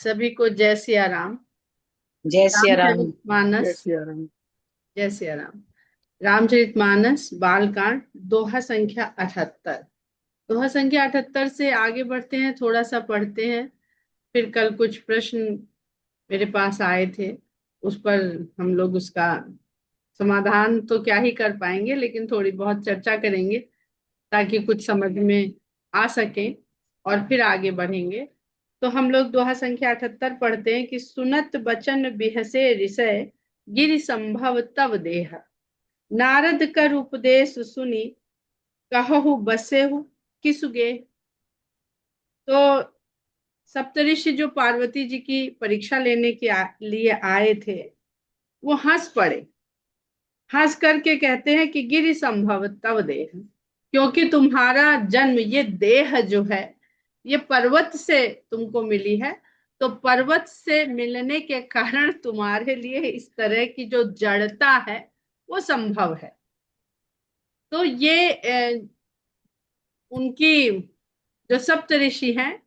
सभी को जय सिया राम। जय सिया राम। रामचरितमानस। जय सिया राम। जय सिया राम। रामचरितमानस बालकांड दोहा संख्या 78। दोहा संख्या 78 से आगे बढ़ते हैं, थोड़ा सा पढ़ते हैं। फिर कल कुछ प्रश्न मेरे पास आए थे, उस पर हम लोग उसका समाधान तो क्या ही कर पाएंगे, लेकिन थोड़ी बहुत चर्चा करेंगे ताकि कुछ समझ में आ सके और फिर आगे बढ़ेंगे। तो हम लोग दोहा संख्या 78 पढ़ते हैं कि सुनत बचन बिहसे ऋषय गिरि संभव तव देह, नारद कर उपदेश सुनी कहहु बसेहु किसुगे। तो सप्तऋषि जो पार्वती जी की परीक्षा लेने के लिए आए थे, वो हंस पड़े। हंस करके कहते हैं कि गिरि संभव तव देह, क्योंकि तुम्हारा जन्म, ये देह जो है ये पर्वत से तुमको मिली है। तो पर्वत से मिलने के कारण तुम्हारे लिए इस तरह की जो जड़ता है वो संभव है। तो ये उनकी जो सप्तऋषि हैं,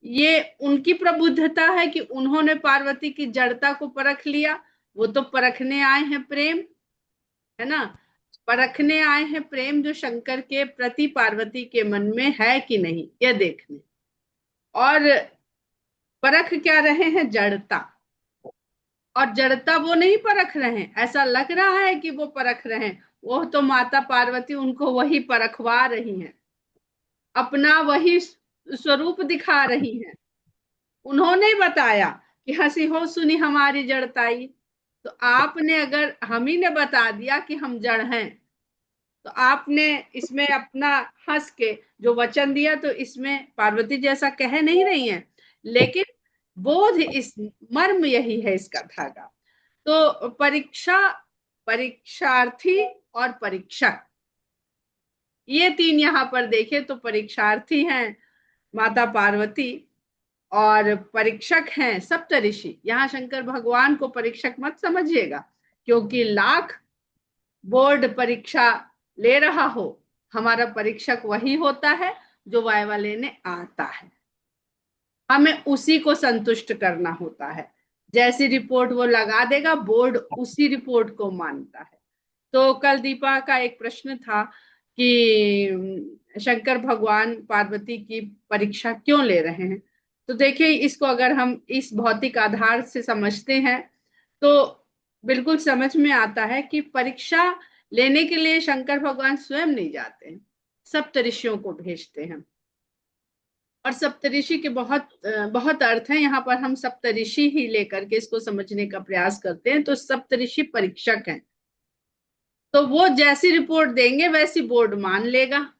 ये उनकी प्रबुद्धता है कि उन्होंने पार्वती की जड़ता को परख लिया। वो तो परखने आए हैं प्रेम, है ना। परखने आए हैं प्रेम जो शंकर के प्रति पार्वती के मन में है कि नहीं, यह देखने। और परख क्या रहे हैं? जड़ता। और जड़ता वो नहीं परख रहे हैं, ऐसा लग रहा है कि वो परख रहे हैं। वो तो माता पार्वती उनको वही परखवा रही हैं, अपना वही स्वरूप दिखा रही हैं। उन्होंने बताया कि हंसी हो सुनी हमारी जड़ताई। तो आपने, अगर हम ही ने बता दिया कि हम जड़ हैं, तो आपने इसमें अपना हंस के जो वचन दिया, तो इसमें पार्वती जैसा कह नहीं रही हैं, लेकिन बोध इस मर्म यही है इसका धागा। तो परीक्षा, परीक्षार्थी और परीक्षक, ये तीन यहाँ पर देखे तो परीक्षार्थी हैं माता पार्वती और परीक्षक हैं सप्तऋषि। यहाँ शंकर भगवान को परीक्षक मत समझिएगा, क्योंकि लाख बोर्ड परीक्षा ले रहा हो, हमारा परीक्षक वही होता है जो वाइवा लेने आता है। हमें उसी को संतुष्ट करना होता है। जैसी रिपोर्ट वो लगा देगा, बोर्ड उसी रिपोर्ट को मानता है। तो कल दीपा का एक प्रश्न था कि शंकर भगवान पार्वती की परीक्षा क्यों ले रहे हैं। तो देखिए, इसको अगर हम इस भौतिक आधार से समझते हैं तो बिल्कुल समझ में आता है कि परीक्षा लेने के लिए शंकर भगवान स्वयं नहीं जाते हैं, सप्तऋषियों को भेजते हैं। और सप्तऋषि के बहुत बहुत अर्थ हैं, यहाँ पर हम सप्तऋषि ही लेकर के इसको समझने का प्रयास करते हैं। तो सप्तऋषि परीक्षक हैं, तो वो जैसी रिपोर्ट देंगे वैसी बोर्ड मान लेगा।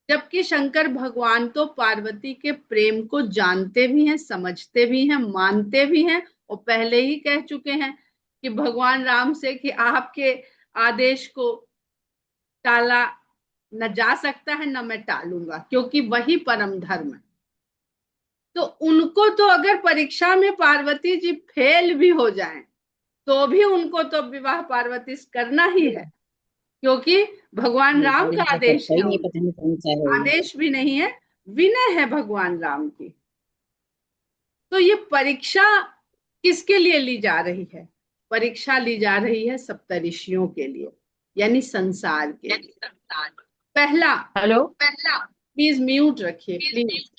जबकि शंकर भगवान तो पार्वती के प्रेम को जानते भी हैं, समझते भी हैं, मानते भी हैं, और पहले ही कह चुके हैं कि भगवान राम से कि आपके आदेश को टाला न जा सकता है, न मैं टालूंगा, क्योंकि वही परम धर्म है। तो उनको तो अगर परीक्षा में पार्वती जी फेल भी हो जाएं, तो भी उनको तो विवाह पार्वती से करना ही है, क्योंकि भगवान राम गाड़ी का तो आदेश करता है ही नहीं, पता उनको। नहीं कौन सा है ये। आदेश भी नहीं है, विनय है भगवान राम की। तो ये परीक्षा किसके लिए ली जा रही है? परीक्षा ली जा रही है सप्तऋषियों के लिए, यानी संसार के लिए। पहला, हेलो। प्लीज म्यूट रखिए प्लीज।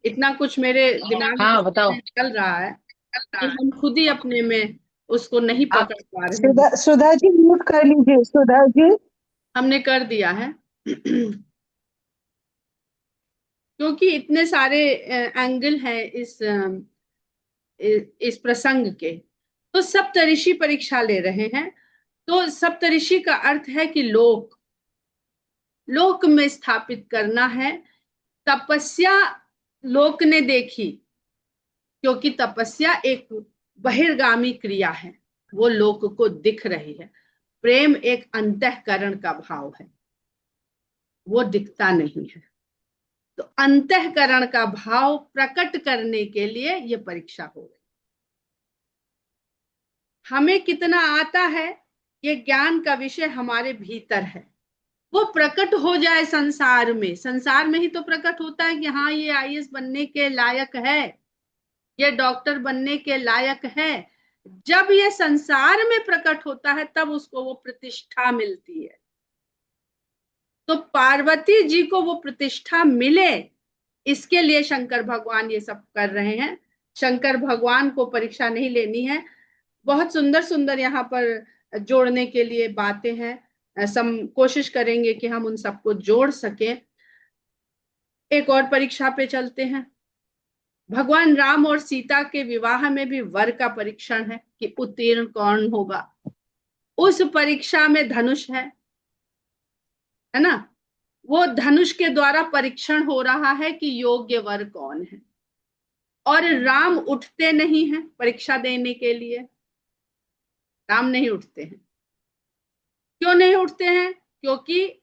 इतना कुछ मेरे दिमाग में हाँ इस बताओ। समय चल रहा है कि हम खुद ही अपने में उसको नहीं आप पकड़ पा रहे हैं। सुधा सुधा जी म्यूट कर लीजिए, सुधा जी। हमने कर दिया है क्योंकि इतने सारे एंगल हैं इस प्रसंग के। तो सप्तऋषि परीक्षा ले रहे हैं। तो सप्तऋषि का अर्थ है कि लोक, लोक में स्थापित करना है। तपस्या लोक ने देखी, क्योंकि तपस्या एक बहिर्गामी क्रिया है, वो लोक को दिख रही है। प्रेम एक अंतःकरण का भाव है, वो दिखता नहीं है। तो अंतःकरण का भाव प्रकट करने के लिए ये परीक्षा हो रही। हमें कितना आता है, ये ज्ञान का विषय हमारे भीतर है। वो प्रकट हो जाए संसार में, संसार में ही तो प्रकट होता है कि हाँ ये आईएएस बनने के लायक है। ये डॉक्टर बनने के लायक है। जब ये संसार में प्रकट होता है तब उसको वो प्रतिष्ठा मिलती है। तो पार्वती जी को वो प्रतिष्ठा मिले, इसके लिए शंकर भगवान ये सब कर रहे हैं। शंकर भगवान को परीक्षा नहीं लेनी है। बहुत सुंदर सुंदर यहाँ पर जोड़ने के लिए बातें हैं। कोशिश करेंगे कि हम उन सबको जोड़ सकें। एक और परीक्षा पे चलते हैं। भगवान राम और सीता के विवाह में भी वर का परीक्षण है कि उत्तीर्ण कौन होगा। उस परीक्षा में धनुष है ना। वो धनुष के द्वारा परीक्षण हो रहा है कि योग्य वर कौन है। और राम उठते नहीं हैं परीक्षा देने के लिए। राम नहीं उठते हैं। क्यों नहीं उठते हैं? क्योंकि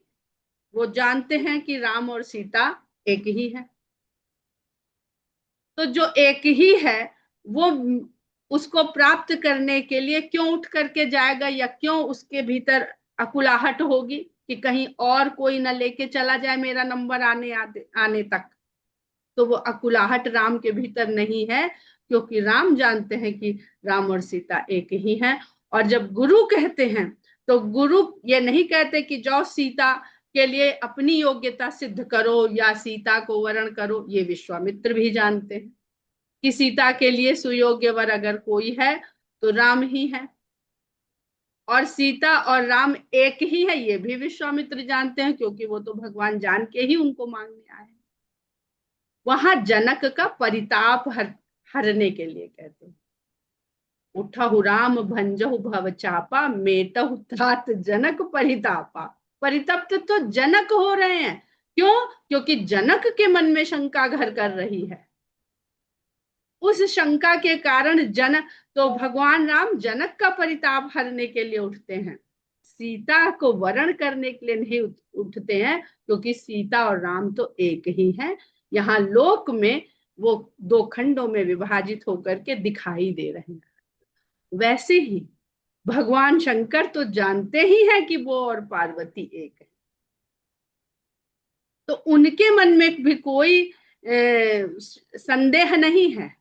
वो जानते हैं कि राम और सीता एक ही है। तो जो एक ही है वो उसको प्राप्त करने के लिए क्यों उठ करके जाएगा, या क्यों उसके भीतर अकुलाहट होगी कि कहीं और कोई ना लेके चला जाए मेरा नंबर आने तक। तो वो अकुलाहट राम के भीतर नहीं है, क्योंकि राम जानते हैं कि राम और सीता एक ही हैं। और जब गुरु कहते हैं तो गुरु ये नहीं कहते कि जाओ सीता के लिए अपनी योग्यता सिद्ध करो या सीता को वरण करो। ये विश्वामित्र भी जानते हैं कि सीता के लिए सुयोग्य वर अगर कोई है तो राम ही है। और सीता और राम एक ही है ये भी विश्वामित्र जानते हैं, क्योंकि वो तो भगवान जान के ही उनको मांगने आए। वहां जनक का परिताप हरने के लिए कहते हैं, उठहु राम भंजहु भव चापा मेटहु तात जनक परितापा। परितप्त तो जनक हो रहे हैं। क्यों? क्योंकि जनक के मन में शंका घर कर रही है। उस शंका के कारण जनक तो भगवान राम जनक का परिताप हरने के लिए उठते हैं। सीता को वरण करने के लिए नहीं उठते हैं, क्योंकि सीता और राम तो एक ही हैं। यहाँ लोक में वो दो खंडों में विभाजित होकर के दिखाई दे रहे हैं। वैसे ही भगवान शंकर तो जानते ही हैं कि वो और पार्वती एक है। तो उनके मन में भी कोई संदेह नहीं है।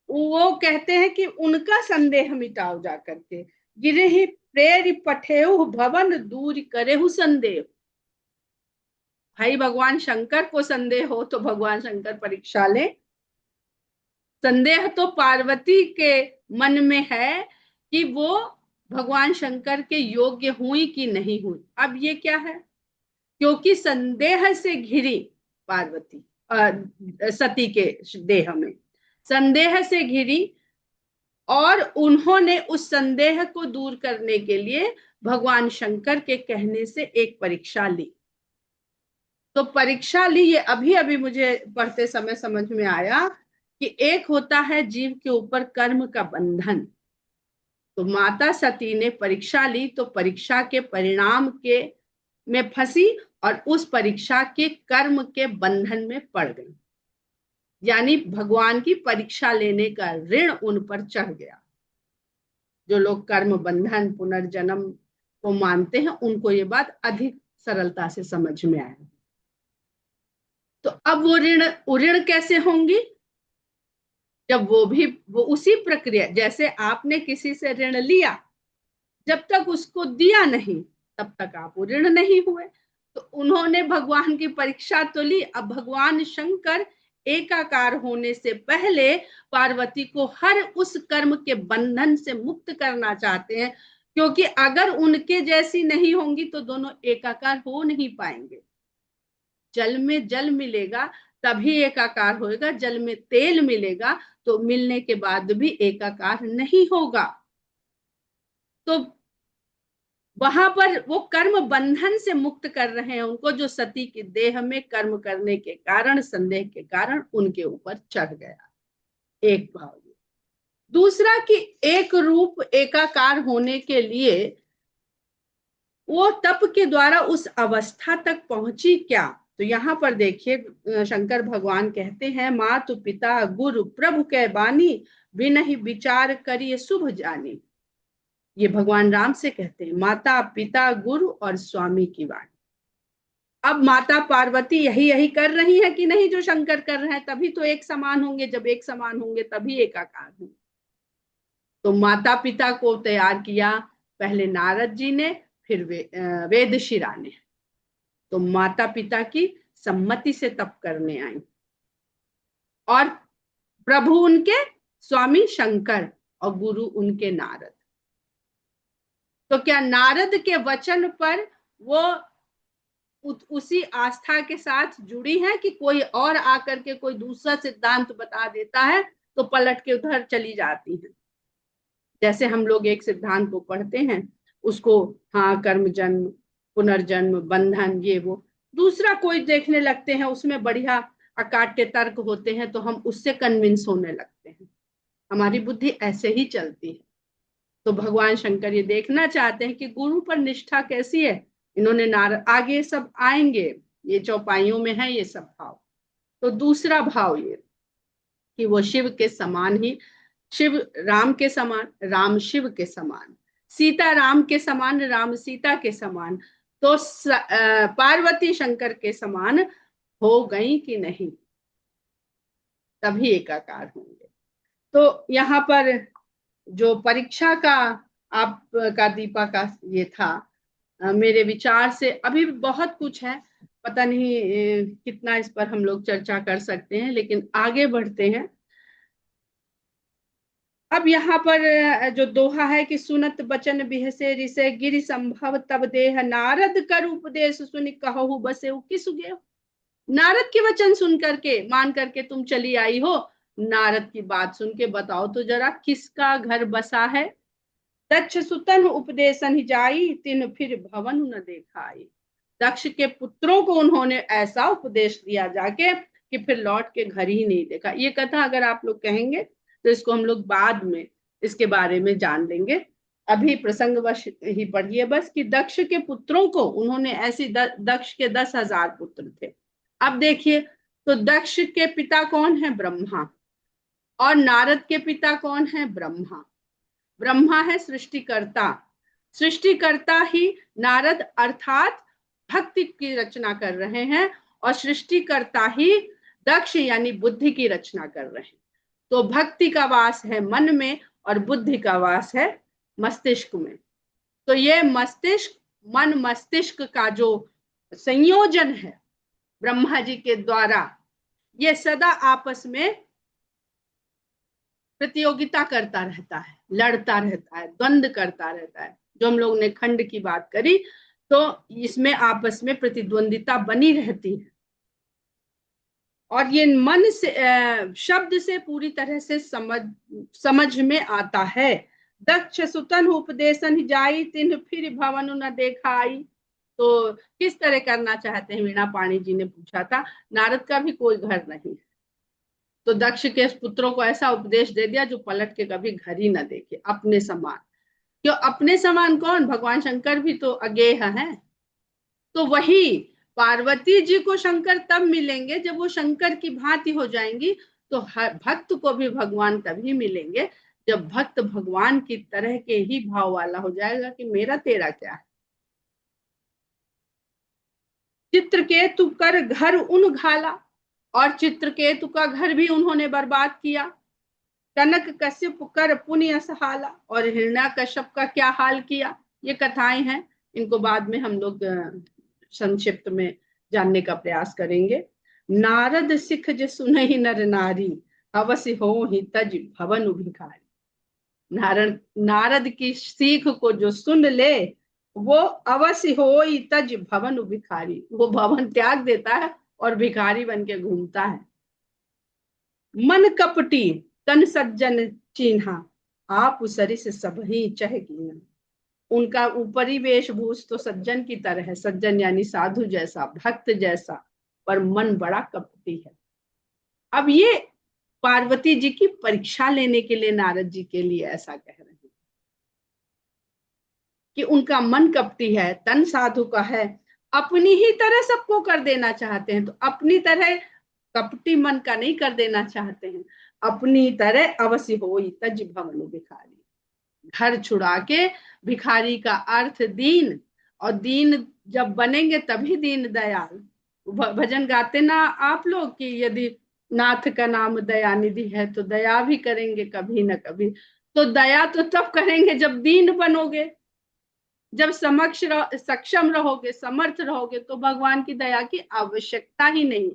वो कहते हैं कि उनका संदेह मिटाओ जाकर के। गिरहि प्रेरि पठेहु भवन दूर करेहु संदेह। भाई भगवान शंकर को संदेह हो तो भगवान शंकर परीक्षा ले। संदेह तो पार्वती के मन में है कि वो भगवान शंकर के योग्य हुई कि नहीं हुई। अब ये क्या है? क्योंकि संदेह से घिरी पार्वती सती के देह में संदेह से घिरी, और उन्होंने उस संदेह को दूर करने के लिए भगवान शंकर के कहने से एक परीक्षा ली। तो परीक्षा ली, ये अभी अभी मुझे पढ़ते समय समझ में आया कि एक होता है जीव के ऊपर कर्म का बंधन। तो माता सती ने परीक्षा ली, तो परीक्षा के परिणाम के में फंसी और उस परीक्षा के कर्म के बंधन में पड़ गई। यानी भगवान की परीक्षा लेने का ऋण उन पर चढ़ गया। जो लोग कर्म बंधन पुनर्जन्म को मानते हैं उनको ये बात अधिक सरलता से समझ में आए। तो अब वो ऋण कैसे होंगी? जब वो उसी प्रक्रिया, जैसे आपने किसी से ऋण लिया, जब तक उसको दिया नहीं तब तक आप ऋण नहीं हुए। तो उन्होंने भगवान की परीक्षा तो ली। अब भगवान शंकर एकाकार होने से पहले पार्वती को हर उस कर्म के बंधन से मुक्त करना चाहते हैं, क्योंकि अगर उनके जैसी नहीं होंगी तो दोनों एकाकार हो नहीं पाएंगे। जल में जल मिलेगा तभी एकाकार होएगा, जल में तेल मिलेगा तो मिलने के बाद भी एकाकार नहीं होगा। तो वहां पर वो कर्म बंधन से मुक्त कर रहे हैं उनको, जो सती के देह में कर्म करने के कारण, संदेह के कारण उनके ऊपर चढ़ गया। एक भाव। दूसरा कि एक रूप एकाकार होने के लिए वो तप के द्वारा उस अवस्था तक पहुंची क्या? तो यहाँ पर देखिए शंकर भगवान कहते हैं, मातु पिता गुरु प्रभु कै बानी बिनहि विचार करिए शुभ जानी। ये भगवान राम से कहते हैं, माता पिता गुरु और स्वामी की वाणी। अब माता पार्वती यही यही कर रही है कि नहीं जो शंकर कर रहे हैं, तभी तो एक समान होंगे, जब एक समान होंगे तभी एकाकार होंगे। तो माता पिता को तैयार किया पहले नारद जी ने, फिर वेदशिरा ने। तो माता पिता की सम्मति से तप करने आई, और प्रभु उनके स्वामी शंकर और गुरु उनके नारद। तो क्या नारद के वचन पर वो उसी आस्था के साथ जुड़ी है कि कोई और आकर के कोई दूसरा सिद्धांत बता देता है तो पलट के उधर चली जाती है? जैसे हम लोग एक सिद्धांत को पढ़ते हैं, उसको हाँ कर्म जन्म पुनर्जन्म बंधन ये वो, दूसरा कोई देखने लगते हैं उसमें बढ़िया अकाट्य तर्क होते हैं, तो हम उससे कन्विंस होने लगते हैं। हमारी बुद्धि ऐसे ही चलती है। तो भगवान शंकर ये देखना चाहते हैं कि गुरु पर निष्ठा कैसी है। इन्होंने आगे सब आएंगे, ये चौपाइयों में है ये सब भाव। तो दूसरा भाव ये कि वो शिव के समान ही, शिव राम के समान, राम शिव के समान, सीता राम के समान, राम सीता के समान, तो पार्वती शंकर के समान हो गई कि नहीं, तभी एकाकार होंगे। तो यहाँ पर जो परीक्षा का आपका दीपा का ये था, मेरे विचार से अभी बहुत कुछ है, पता नहीं कितना इस पर हम लोग चर्चा कर सकते हैं, लेकिन आगे बढ़ते हैं। अब यहाँ पर जो दोहा है कि सुनत बचन बिहसे रिसे गिरि संभव तब देह नारद कर उपदेश सुनि कहु बसे किस गे। नारद के वचन सुन करके मान करके तुम चली आई हो, नारद की बात सुन के बताओ तो जरा किसका घर बसा है। दक्ष सुतन उपदेशन जाई तिन फिर भवन न देखाई। दक्ष के पुत्रों को उन्होंने ऐसा उपदेश दिया जाके कि फिर लौट के घर ही नहीं देखा। ये कथा अगर आप लोग कहेंगे तो इसको हम लोग बाद में इसके बारे में जान लेंगे, अभी प्रसंगवश ही पढ़िए बस कि दक्ष के पुत्रों को उन्होंने ऐसी, दक्ष के 10,000 पुत्र थे। अब देखिए, तो दक्ष के पिता कौन है? ब्रह्मा। और नारद के पिता कौन है? ब्रह्मा। ब्रह्मा है सृष्टिकर्ता, सृष्टिकर्ता ही नारद अर्थात भक्ति की रचना कर रहे हैं, और सृष्टिकर्ता ही दक्ष यानी बुद्धि की रचना कर रहे हैं। तो भक्ति का वास है मन में और बुद्धि का वास है मस्तिष्क में। तो ये मस्तिष्क, मन मस्तिष्क का जो संयोजन है ब्रह्मा जी के द्वारा, ये सदा आपस में प्रतियोगिता करता रहता है, लड़ता रहता है, द्वंद्व करता रहता है। जो हम लोग ने खंड की बात करी, तो इसमें आपस में प्रतिद्वंदिता बनी रहती है। और ये मन से शब्द से पूरी तरह से समझ में आता है। दक्ष सुतन उपदेशन जाई तिन फिर भवन न देखाई। तो किस तरह करना चाहते हैं, वीणा पाणी जी ने पूछा था। नारद का भी कोई घर नहीं, तो दक्ष के पुत्रों को ऐसा उपदेश दे दिया जो पलट के कभी घर ही न देखे अपने समान। क्यों अपने समान? कौन? भगवान शंकर भी तो अगेय है। तो वही पार्वती जी को शंकर तब मिलेंगे जब वो शंकर की भांति हो जाएंगी। तो भक्त को भी भगवान तभी मिलेंगे जब भक्त भगवान की तरह के ही भाव वाला हो जाएगा कि मेरा तेरा क्या है। चित्रकेतु कर घर उन घाला, और चित्रकेतु का घर भी उन्होंने बर्बाद किया। कनक कश्यप कर पुण्य सहाला, और हिरण्याकश्यप का क्या हाल किया। ये कथाएं हैं, इनको बाद में हम लोग संक्षिप्त में जानने का प्रयास करेंगे। नारद सिख जे सुनहि नर नारी, अवश्य हो ही तज भवन भिखारी। नारद की सीख को जो सुन ले वो अवश्य हो ही तज भवन भिखारी, वो भवन त्याग देता है और भिखारी बन के घूमता है। मन कपटी तन सज्जन चिन्हा, आप सरिस सब ही चह कीना। उनका ऊपरी वेशभूष तो सज्जन की तरह है, सज्जन यानी साधु जैसा, भक्त जैसा, पर मन बड़ा कपटी है। अब ये पार्वती जी की परीक्षा लेने के लिए नारद जी के लिए ऐसा कह रहे हैं कि उनका मन कपटी है, तन साधु का है, अपनी ही तरह सबको कर देना चाहते हैं। तो अपनी तरह कपटी मन का नहीं कर देना चाहते हैं, अपनी तरह अवश्य हो तज भवन भिखारी। घर छुड़ा के, भिखारी का अर्थ दीन, और दीन जब बनेंगे तभी दीन दयाल। भजन गाते ना आप लोग कि यदि नाथ का नाम दया निधि है तो दया भी करेंगे कभी न कभी। तो दया तो तब करेंगे जब दीन बनोगे, जब सक्षम रहोगे, समर्थ रहोगे, तो भगवान की दया की आवश्यकता ही नहीं।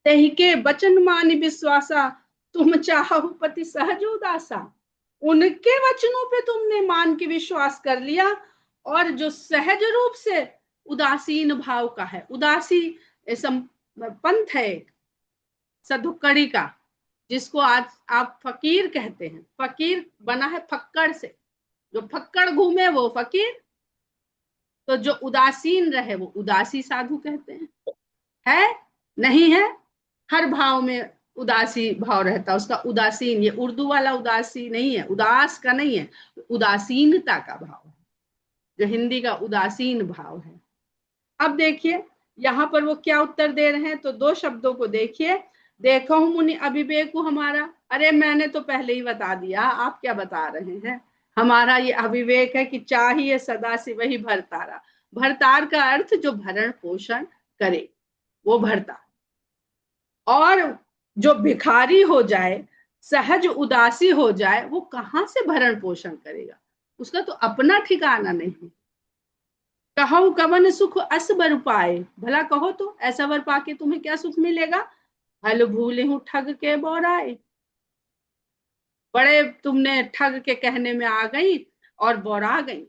तेहि के वचन मानि विश्वासा, तुम चाहो पति सहज उदासा। उनके वचनों पे तुमने मान के विश्वास कर लिया, और जो सहज रूप से उदासीन भाव का है, उदासी पंथ है सधुकड़ी का, जिसको आज आप फकीर कहते हैं। फकीर बना है फक्कड़ से, जो फक्कड़ घूमे वो फकीर, तो जो उदासीन रहे वो उदासी साधु कहते हैं। है नहीं है, हर भाव में उदासी भाव रहता है उसका। उदासीन, ये उर्दू वाला उदासी नहीं है, उदास का नहीं है, उदासीनता का भाव है, जो हिंदी का उदासीन भाव है। अब देखिए यहाँ पर वो क्या उत्तर दे रहे हैं, तो दो शब्दों को देखिए। देखो मुनि अविवेक हमारा, अरे मैंने तो पहले ही बता दिया, आप क्या बता रहे हैं। हमारा ये अविवेक है कि चाहिए सदा से वही भरतारा। भरतार का अर्थ जो भरण पोषण करे, वो भरतार। और जो भिखारी हो जाए, सहज उदासी हो जाए, वो कहाँ से भरण पोषण करेगा, उसका तो अपना ठिकाना नहीं। कहो कवन सुख अस बर पाए, भला कहो तो ऐसा वर पाके तुम्हें क्या सुख मिलेगा। हल भूले हूं ठग के बोराए, बड़े तुमने ठग के कहने में आ गई और बोरा गई।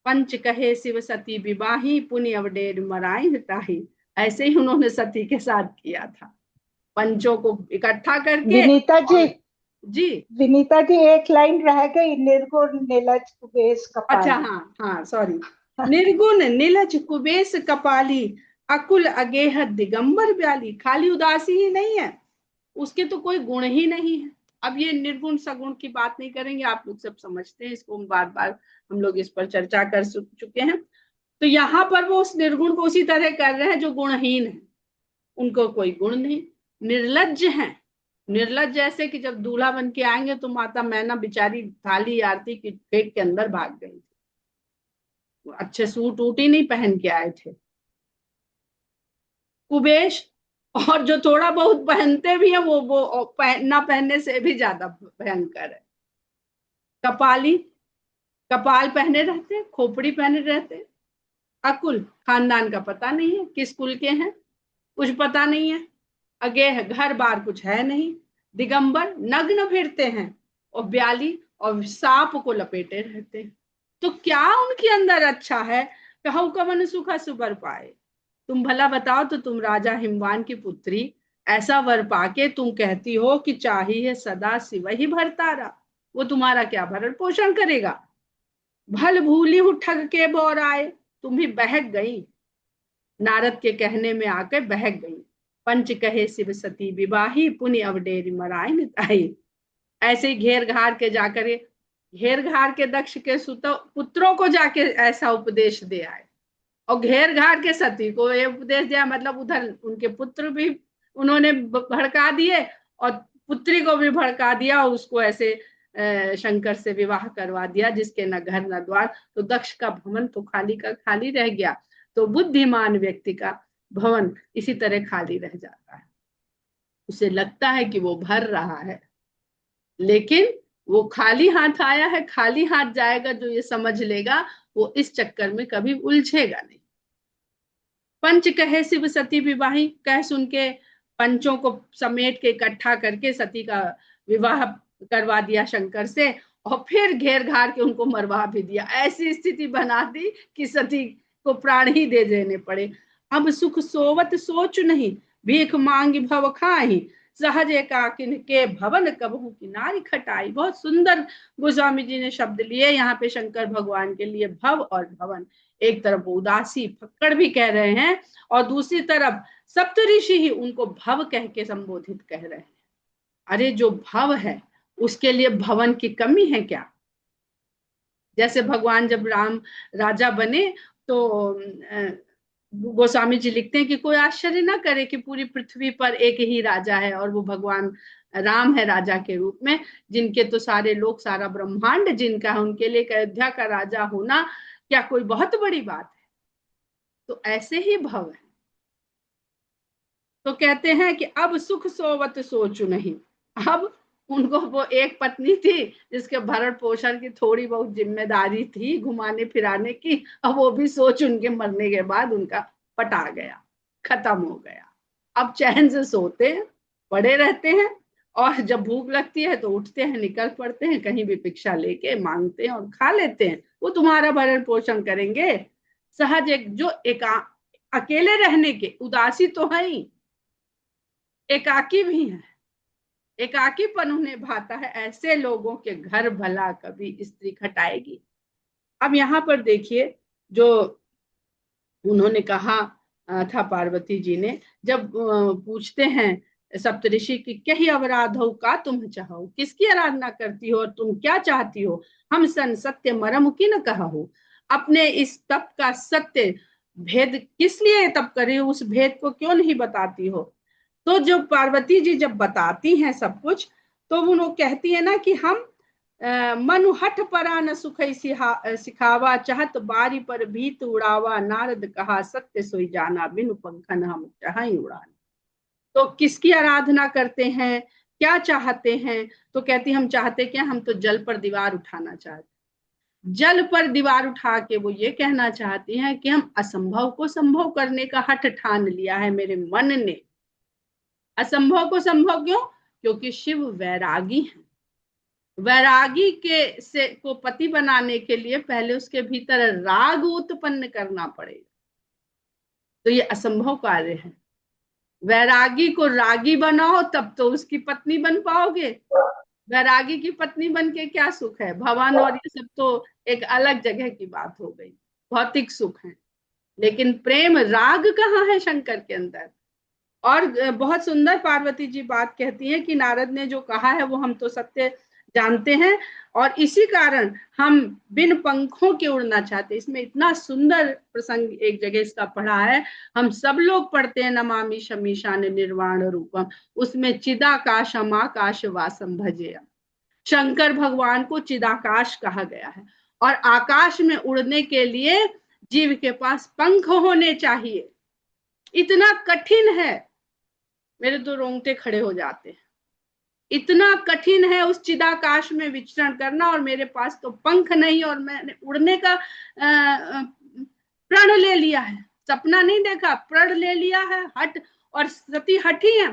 पंच कहे शिव सती विवाही, पुण्य अवडेर मराई ताही। ऐसे ही उन्होंने सती के साथ किया था, पंचों को इकट्ठा करके। विनीता जी, जी विनीता जी एक लाइन रह गई, निर्गुण नीलज कुबेश कपाली। अच्छा, हाँ हाँ सॉरी। निर्गुण नीलज कुबेश कपाली, अकुल अगेह दिगंबर ब्याली। खाली उदासी ही नहीं है, उसके तो कोई गुण ही नहीं है। अब ये निर्गुण सगुण की बात नहीं करेंगे, आप लोग सब समझते हैं इसको, बार बार हम लोग इस पर चर्चा कर चुके हैं। तो यहाँ पर वो उस निर्गुण को उसी तरह कर रहे हैं जो गुणहीन है, उनको कोई गुण नहीं, निर्लज्ज हैं। निर्लज जैसे कि जब दूल्हा बन के आएंगे तो माता मैना बेचारी थाली आरती की फेंक के अंदर भाग गई थी, अच्छे सूट वूट ही नहीं पहन के आए थे। कुबेश, और जो थोड़ा बहुत पहनते भी हैं वो ना पहनने से भी ज्यादा भयंकर है। कपाली, कपाल पहने रहते, खोपड़ी पहने रहते। अकुल, खानदान का पता नहीं है, किस कुल के हैं कुछ पता नहीं है। अगेह, घर बार कुछ है नहीं। दिगंबर, नग्न फिरते हैं। और ब्याली, और सांप को लपेटे रहते हैं। तो क्या उनके अंदर अच्छा है। कहो कवन सुखा सुबर पाए, तुम भला बताओ तो तुम राजा हिमवान की पुत्री, ऐसा वर पाके तुम कहती हो कि चाहिए सदा शिव ही भरतारा, वो तुम्हारा क्या भरण पोषण करेगा। भल भूली हूं ठग के बोराए, तुम भी बहक गई, नारद के कहने में आकर बहक गई। पंच कहे शिव सती विवाही, पुण्य अवडेरी मराए निताई। ऐसे ही घेर घार के जाकर, घेर घार के दक्ष के पुत्रों को जाके ऐसा उपदेश दे आए, और घेर घार के सती को ये उपदेश दिया, मतलब उधर उनके पुत्र भी उन्होंने भड़का दिए, और पुत्री को भी भड़का दिया, और उसको ऐसे शंकर से विवाह करवा दिया, जिसके न घर न द्वार। तो दक्ष का भवन तो खाली का खाली रह गया। तो बुद्धिमान व्यक्ति का भवन इसी तरह खाली रह जाता है, उसे लगता है कि वो भर रहा है, लेकिन वो खाली हाथ आया है, खाली हाथ जाएगा। जो ये समझ लेगा वो इस चक्कर में कभी उलझेगा नहीं। पंच कहे शिव सती विवाही, कह सुन के पंचों को समेट के इकट्ठा करके सती का विवाह करवा दिया शंकर से, और फिर घेर घार के उनको मरवा भी दिया। ऐसी स्थिति बना दी कि सती को प्राण ही दे देने पड़े। अब सुख सोवत सोच नहीं, भीख मांगी भव खाही, सहज एकाकिन के भवन कबहू किनारी खटाई। बहुत सुंदर गोस्वामी जी ने शब्द लिए यहाँ पे शंकर भगवान के लिए, भव और भवन। एक तरफ उदासी फक्कड़ भी कह रहे हैं, और दूसरी तरफ सप्तऋषि ही उनको भव कह के संबोधित कह रहे हैं। अरे जो भव है उसके लिए भवन की कमी है क्या। जैसे भगवान जब राम राजा बने तो गोस्वामी जी लिखते हैं कि कोई आश्चर्य ना करे कि पूरी पृथ्वी पर एक ही राजा है और वो भगवान राम है राजा के रूप में, जिनके तो सारे लोग, सारा ब्रह्मांड जिनका है, उनके लिए अयोध्या का राजा होना क्या कोई बहुत बड़ी बात है। तो ऐसे ही भव है। तो कहते हैं कि अब सुख सोवत सोचु नहीं। अब उनको वो एक पत्नी थी जिसके भरण पोषण की थोड़ी बहुत जिम्मेदारी थी, घुमाने फिराने की, अब वो भी सोच उनके मरने के बाद उनका पटा गया, खत्म हो गया। अब चैन से सोते हैं, पड़े रहते हैं, और जब भूख लगती है तो उठते हैं, निकल पड़ते हैं, कहीं भी भिक्षा लेके मांगते हैं और खा लेते हैं। वो तुम्हारा भरण पोषण करेंगे। सहज एक जो अकेले रहने के उदासी तो है ही, एकाकी भी है, एकाकीपन उन्हें भाता है। ऐसे लोगों के घर भला कभी स्त्री खटाएगी। अब यहाँ पर देखिए, जो उन्होंने कहा था पार्वती जी ने, जब पूछते हैं सप्तऋषि की कही अवराध हो का तुम चाहो, किसकी आराधना करती हो और तुम क्या चाहती हो, हम सन सत्य मरम की न कहा हो। अपने इस तप का सत्य भेद किस लिए तप करे, उस भेद को क्यों नहीं बताती हो। तो जो पार्वती जी जब बताती हैं सब कुछ, तो वो कहती है ना कि हम मनु हठ परा न सुख सिखावा, चाहत बारी पर भीत उड़ावा, नारद कहा सत्य सोई जाना, बिनु पंखन हम चाहे उड़ाना। तो किसकी आराधना करते हैं, क्या चाहते हैं। तो कहती हम चाहते क्या, हम तो जल पर दीवार उठाना चाहते, जल पर दीवार उठा के वो ये कहना चाहती हैं कि हम असंभव को संभव करने का हठ ठान लिया है मेरे मन ने। असंभव को संभव क्यों, क्योंकि शिव वैरागी है। वैरागी के से को पति बनाने के लिए पहले उसके भीतर राग उत्पन्न करना पड़ेगा। तो ये असंभव कार्य है। वैरागी को रागी बनाओ तब तो उसकी पत्नी बन पाओगे। वैरागी की पत्नी बन के क्या सुख है। भवन और ये सब तो एक अलग जगह की बात हो गई, भौतिक सुख है। लेकिन प्रेम राग कहाँ है शंकर के अंदर। और बहुत सुंदर पार्वती जी बात कहती हैं कि नारद ने जो कहा है वो हम तो सत्य जानते हैं, और इसी कारण हम बिन पंखों के उड़ना चाहते। इसमें इतना सुंदर प्रसंग एक जगह इसका पढ़ा है, हम सब लोग पढ़ते हैं नमामि शमीशान निर्वाण रूपम, उसमें चिदाकाशम आकाश वासम भजे। शंकर भगवान को चिदाकाश कहा गया है, और आकाश में उड़ने के लिए जीव के पास पंख होने चाहिए। इतना कठिन है, मेरे तो रोंगटे खड़े हो जाते हैं। इतना कठिन है उस चिदाकाश में विचरण करना, और मेरे पास तो पंख नहीं, और मैंने उड़ने का प्रण ले लिया है। सपना नहीं देखा, प्रण ले लिया है, हट। और सती हठी है।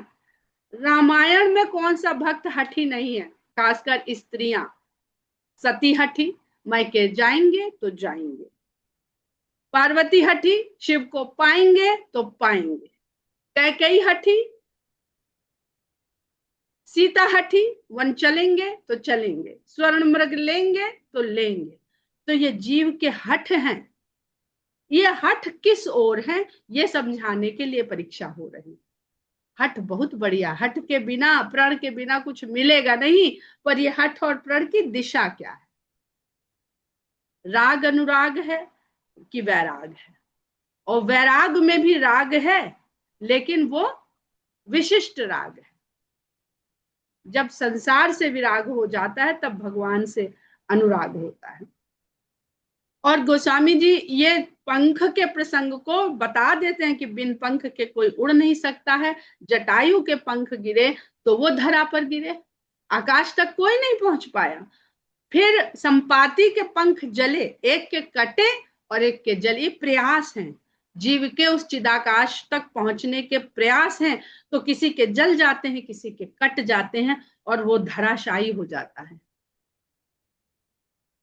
रामायण में कौन सा भक्त हठी नहीं है, खासकर स्त्रियां। सती हठी, मायके जाएंगे तो जाएंगे। पार्वती हठी, शिव को पाएंगे तो पाएंगे। कैकेयी हठी, सीता हठी, वन चलेंगे तो चलेंगे, स्वर्ण मृग लेंगे तो लेंगे। तो ये जीव के हठ हैं। ये हठ किस ओर है, ये समझाने के लिए परीक्षा हो रही। हठ बहुत बढ़िया, हठ के बिना, प्रण के बिना कुछ मिलेगा नहीं, पर ये हठ और प्रण की दिशा क्या है। राग अनुराग है कि वैराग है, और वैराग में भी राग है, लेकिन वो विशिष्ट राग है। जब संसार से विराग हो जाता है तब भगवान से अनुराग होता है। और गोस्वामी जी ये पंख के प्रसंग को बता देते हैं कि बिन पंख के कोई उड़ नहीं सकता है। जटायु के पंख गिरे तो वो धरा पर गिरे, आकाश तक कोई नहीं पहुंच पाया। फिर संपाति के पंख जले, एक के कटे और एक के जले। प्रयास हैं जीव के, उस चिदाकाश तक पहुंचने के प्रयास हैं। तो किसी के जल जाते हैं, किसी के कट जाते हैं, और वो धराशायी हो जाता है।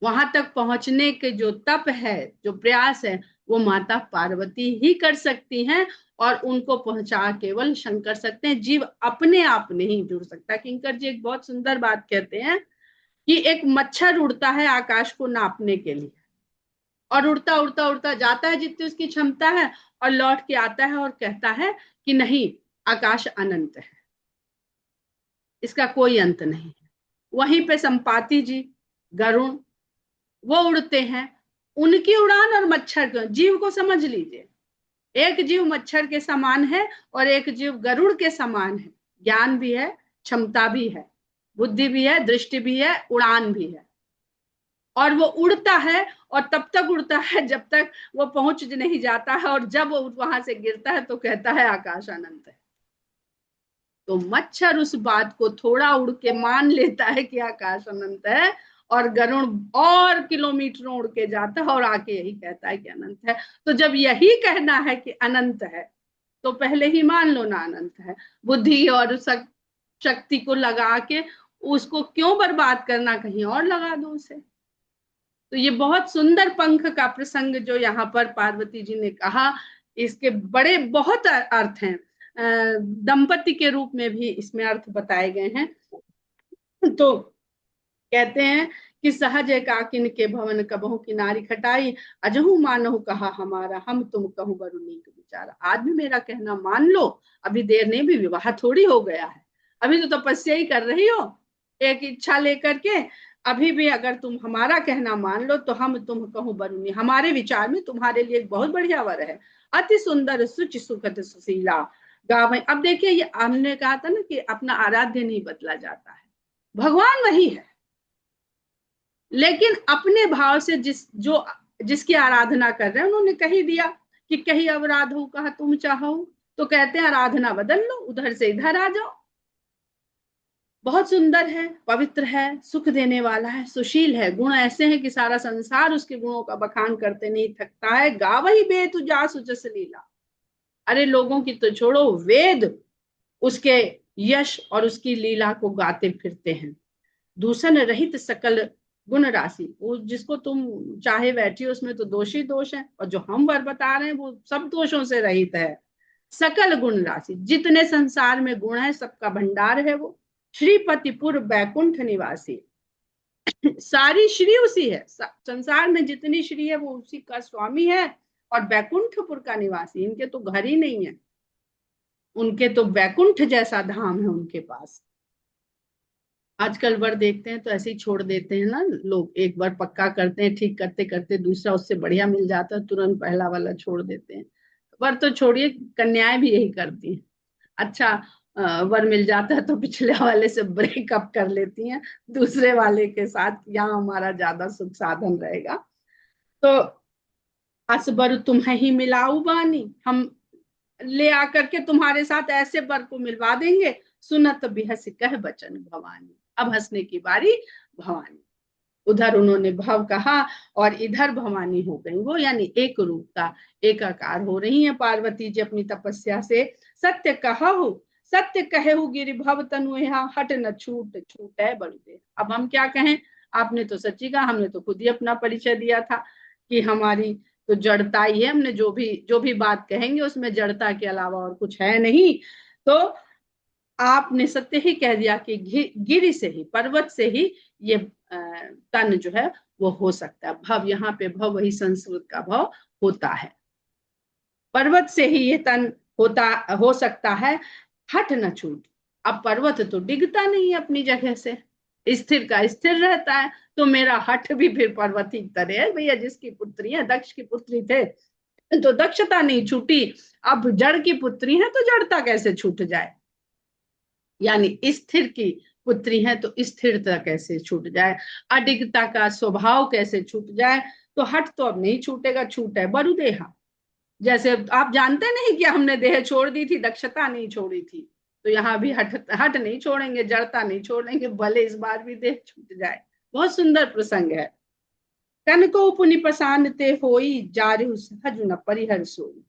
वहां तक पहुंचने के जो तप है, जो प्रयास है, वो माता पार्वती ही कर सकती हैं, और उनको पहुंचा केवल शंकर सकते हैं। जीव अपने आप नहीं जुड़ सकता। किंकर जी एक बहुत सुंदर बात कहते हैं कि एक मच्छर उड़ता है आकाश को नापने के लिए, और उड़ता उड़ता उड़ता जाता है जितनी उसकी क्षमता है, और लौट के आता है और कहता है कि नहीं, आकाश अनंत है, इसका कोई अंत नहीं है। वहीं पे संपाति जी, गरुण, वो उड़ते हैं। उनकी उड़ान और मच्छर को, जीव को समझ लीजिए, एक जीव मच्छर के समान है और एक जीव गरुड़ के समान है। ज्ञान भी है, क्षमता भी है, बुद्धि भी है, दृष्टि भी है, उड़ान भी है। और वो उड़ता है और तब तक उड़ता है जब तक वो पहुंच नहीं जाता है, और जब वो वहां से गिरता है तो कहता है आकाश अनंत है। तो मच्छर उस बात को थोड़ा उड़ के मान लेता है कि आकाश अनंत है, और गरुड़ और किलोमीटरों उड़ के जाता है और आके यही कहता है कि अनंत है। तो जब यही कहना है कि अनंत है तो पहले ही मान लो ना अनंत है। बुद्धि और शक्ति को लगा के उसको क्यों बर्बाद करना, कहीं और लगा दो उसे। तो ये बहुत सुंदर पंख का प्रसंग जो यहाँ पर पार्वती जी ने कहा, इसके बड़े बहुत अर्थ हैं। दंपति के रूप में भी इसमें अर्थ बताए गए हैं। तो कहते हैं कि सहज एकाकिन के भवन कबहु किनारी खटाई, अजहू मानहु कहा हमारा, हम तुम कहूँ बरु नीक विचारा। आज भी मेरा कहना मान लो, अभी देर नहीं, भी विवाह थोड़ी हो गया है, अभी तो तपस्या ही कर रही हो एक इच्छा लेकर के। अभी भी अगर तुम हमारा कहना मान लो तो हम तुम कहूँ बरुनी, हमारे विचार में तुम्हारे लिए एक बहुत बढ़िया वर है, अति सुंदर सुच सुखद सुशीला गावे। अब देखिए, ये हमने कहा था ना कि अपना आराध्य नहीं बदला जाता है, भगवान वही है, लेकिन अपने भाव से जिसकी आराधना कर रहे हैं उन्होंने कही दिया कि कहीं अवराध हो कहा तुम चाहो, तो कहते हैं आराधना बदल लो, उधर से इधर आ जाओ। बहुत सुंदर है, पवित्र है, सुख देने वाला है, सुशील है, गुण ऐसे हैं कि सारा संसार उसके गुणों का बखान करते नहीं थकता है। गावही बेतु जासु जस लीला, अरे लोगों की तो छोड़ो, वेद उसके यश और उसकी लीला को गाते फिरते हैं। दूषण रहित सकल गुण राशि, वो जिसको तुम चाहे बैठी उसमें तो दोष ही दोष है, और जो हम वर बता रहे हैं वो सब दोषों से रहित है। सकल गुण राशि, जितने संसार में गुण है सबका भंडार है वो। श्रीपतिपुर बैकुंठ निवासी, सारी श्री उसी है, संसार में जितनी श्री है वो उसी का स्वामी है। और बैकुंठपुर का निवासी, इनके तो घर ही नहीं है, उनके तो बैकुंठ जैसा धाम है उनके पास। आजकल वर देखते हैं तो ऐसे ही छोड़ देते हैं ना लोग, एक बार पक्का करते हैं, ठीक करते करते दूसरा उससे बढ़िया मिल जाता है, तुरंत पहला वाला छोड़ देते हैं। वर तो छोड़िए, कन्याएं भी यही करती हैं। अच्छा वर मिल जाता है तो पिछले वाले से ब्रेकअप कर लेती हैं दूसरे वाले के साथ, यहाँ हमारा ज्यादा सुख साधन रहेगा। तो असबर तुम्हें ही मिलाऊ बानी, हम ले आकर के तुम्हारे साथ ऐसे वर को मिलवा देंगे। सुनत बिहस कह बचन भवानी, अब हंसने की बारी भवानी। उधर उन्होंने भव कहा और इधर भवानी हो गई वो, यानी एक रूपता एकाकार हो रही है पार्वती जी अपनी तपस्या से। सत्य कहु सत्य कहु गिरि भव तनु यहाँ, हट न छूट छूट है बड़े। अब हम क्या कहें, आपने तो सच्ची कहा, हमने तो खुद ही अपना परिचय दिया था कि हमारी तो जड़ता ही है, हमने जो भी बात कहेंगे उसमें जड़ता के अलावा और कुछ है नहीं। तो आपने सत्य ही कह दिया कि गिरि से ही, पर्वत से ही ये तन जो है वो हो सकता है। भव, यहाँ पे भव वही संस्कृत का भव होता है, पर्वत से ही ये तन हो सकता है। हट न छूट, अब पर्वत तो डिगता नहीं है अपनी जगह से, स्थिर का स्थिर रहता है, तो मेरा हट भी फिर पर्वत ही तरह है भैया। जिसकी पुत्री है, दक्ष की पुत्री थे तो दक्षता नहीं छूटी, अब जड़ की पुत्री है तो जड़ता कैसे छूट जाए, यानी स्थिर की पुत्री है तो स्थिरता कैसे छूट जाए, अडिगता का स्वभाव कैसे छूट जाए। तो हट तो अब नहीं छूटेगा, छूट है बरुदेहा। जैसे आप जानते नहीं कि हमने देह छोड़ दी थी, दक्षता नहीं छोड़ी थी, तो यहाँ भी हट नहीं छोड़ेंगे, जड़ता नहीं छोड़ेंगे, भले इस बार भी देह छूट जाए। बहुत सुंदर प्रसंग है। कन को पुनि पसानते होई, जारहु सहज न परिहर सोई।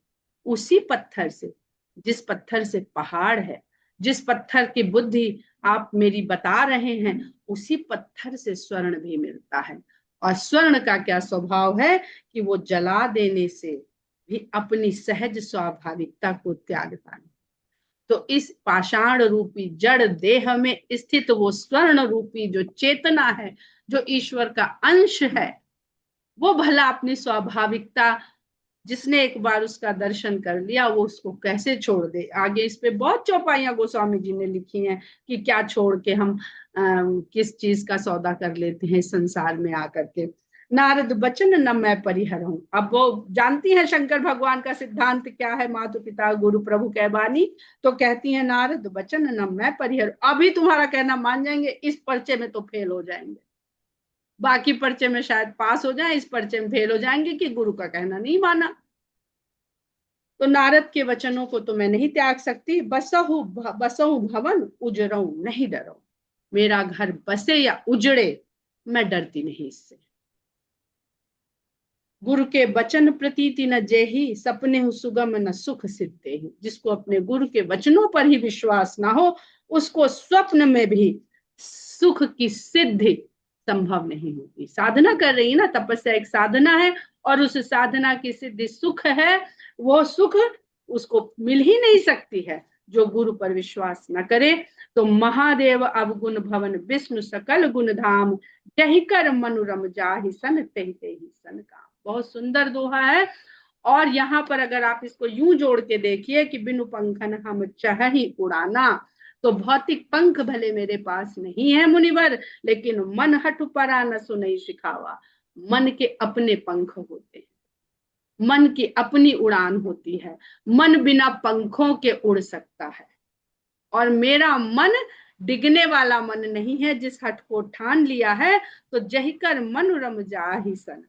उसी पत्थर से, जिस पत्थर से पहाड़ है, जिस पत्थर की बुद्धि आप मेरी बता रहे हैं, उसी पत्थर से स्वर्ण भी मिलता है। और स्वर्ण का क्या स्वभाव है कि वो जला देने से भी अपनी सहज स्वाभाविकता को त्यागता है। तो इस पाषाण रूपी जड़ देह में स्थित वो स्वर्ण रूपी जो चेतना है, जो ईश्वर का अंश है, वो भला अपनी स्वाभाविकता, जिसने एक बार उसका दर्शन कर लिया वो उसको कैसे छोड़ दे। आगे इस पे बहुत चौपाइयां गोस्वामी जी ने लिखी हैं कि क्या छोड़ के हम किस चीज का सौदा कर लेते हैं संसार में आकर के। नारद बचन न मैं परिहरऊं। अब वो जानती है शंकर भगवान का सिद्धांत क्या है, मातु पिता गुरु प्रभु कह बानी, तो कहती है नारद बचन न मैं परिहर। अभी तुम्हारा कहना मान जाएंगे, इस पर्चे में तो फेल हो जाएंगे, बाकी पर्चे में शायद पास हो जाए, इस पर्चे में फेल हो जाएंगे कि गुरु का कहना नहीं माना। तो नारद के वचनों को तो मैं नहीं त्याग सकती। बसहु भवन उजरऊ नहीं डरो, मेरा घर बसे या उजड़े मैं डरती नहीं इससे। गुरु के वचन प्रतीति न जेहि, सपने सुगम न सुख सिद्धे ही। जिसको अपने गुरु के वचनों पर ही विश्वास ना हो, उसको स्वप्न में भी सुख की सिद्धि संभव नहीं होती। साधना कर रही है ना, तपस्या एक साधना है, और उस साधना की सिद्धि सुख है, वो सुख उसको मिल ही नहीं सकती है जो गुरु पर विश्वास न करे। तो महादेव अवगुण भवन विष्णु सकल गुण धाम, जहि कर मनुरम जाहि सन तेहि तेहि सन काम। बहुत सुंदर दोहा है। और यहाँ पर अगर आप इसको यूं जोड़ के देखिए कि बिनु पंखन हम चहहि उड़ाना, तो भौतिक पंख भले मेरे पास नहीं है मुनिवर, लेकिन मन हठ परा न सुनई सिखावा। मन के अपने पंख होते हैं, मन की अपनी उड़ान होती है, मन बिना पंखों के उड़ सकता है। और मेरा मन डिगने वाला मन नहीं है, जिस हठ को ठान लिया है तो जहिकर मन रम जाहि सन।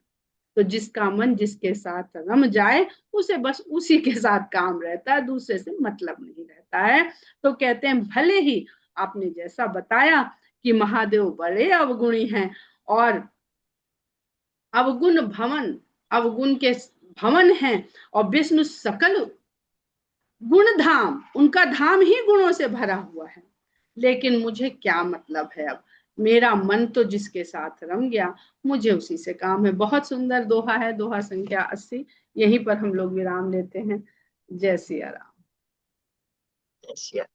तो जिसका मन जिसके साथ रम जाए, उसे बस उसी के साथ काम रहता है, दूसरे से मतलब नहीं रहता है। तो कहते हैं भले ही आपने जैसा बताया कि महादेव बड़े अवगुणी हैं, और अवगुण भवन, अवगुण के भवन हैं, और विष्णु सकल गुण धाम, उनका धाम ही गुणों से भरा हुआ है। लेकिन मुझे क्या मतलब है, अब मेरा मन तो जिसके साथ रम गया, मुझे उसी से काम है। बहुत सुंदर दोहा है, दोहा संख्या 80। यहीं पर हम लोग विराम लेते हैं। जय सिया राम। जय श्री राम।